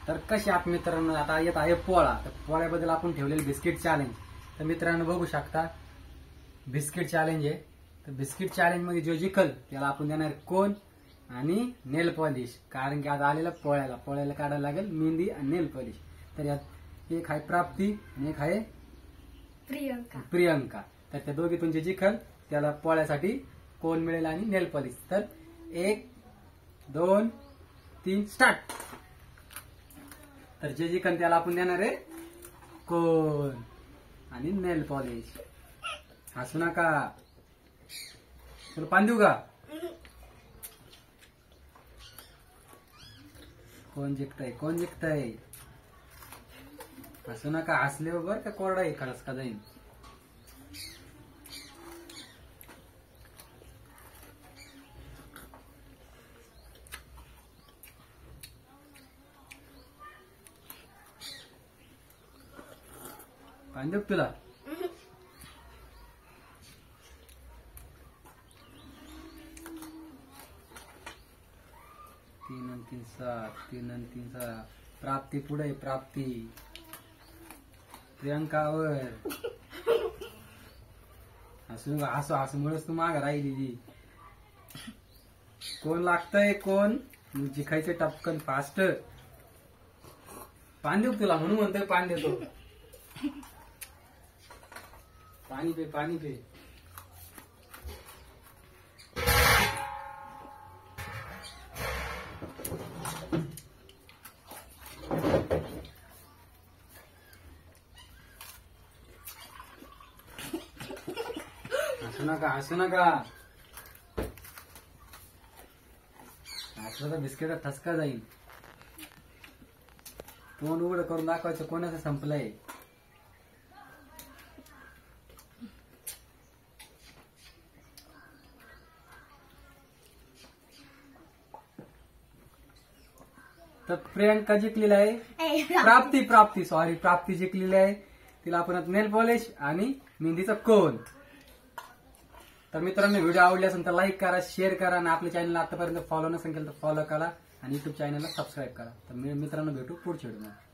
तर कसे आहात मित्रांनो? आता येत आहे पोळा. तर पोळ्याबद्दल आपण ठेवलेले बिस्किट चॅलेंज. तर मित्रांनो बघू शकता बिस्किट चॅलेंज आहे. तर बिस्किट चॅलेंज मध्ये जो जिंकल त्याला आपण देणार कोण आणि नेल पॉलिश. कारण की आज आलेला पोळ्याला काढायला लागेल मेहंदी आणि नेल पॉलिश. तर यात एक आहे प्राप्ती आणि एक आहे प्रियंका. तर त्या दोघीतून जे जिंकल त्याला पोळ्यासाठी कोण मिळेल आणि नेल पॉलिश. तर 1 2 3 स्टार्ट. तर जे जिंकल त्याला आपण देणार आहे कोण आणि नेल पॉलिश. हसू नका. तुला पान देऊ का? कोण जिंकतय? हसू नका. हसले बर का कोरडा आहे खरंच का जाईन. पान देऊ तुला? 3 आणि 3 7. 3 आणि 3 6. प्राप्ती पुढे. प्राप्ती प्रियंकावर. हसूमुळेच तू माग राहिली. कोण लागतंय? कोण जिंकायचं? टपकन फास्ट. पान देऊ तुला म्हणून म्हणतोय पान देतो. पाणी पे. हसू नका. हसलं तर बिस्किट ठसका जाईल. तोंड उघड करून दाखवायचं कोणाचं संपलंय. तर प्रियंका जिंकलेली आहे. प्राप्ती जिंकलेली आहे. तिला आपण नेल पॉलिश आणि मेहंदीचा कोन. तर मित्रांनो व्हिडिओ आवडला असेल तर लाईक करा, शेअर करा आणि आपल्या चॅनलला आतापर्यंत फॉलो नसेल केलं तर फॉलो करा आणि युट्यूब चॅनलला सबस्क्राईब करा. तर मित्रांनो भेटू पुढच्या व्हिडिओमध्ये.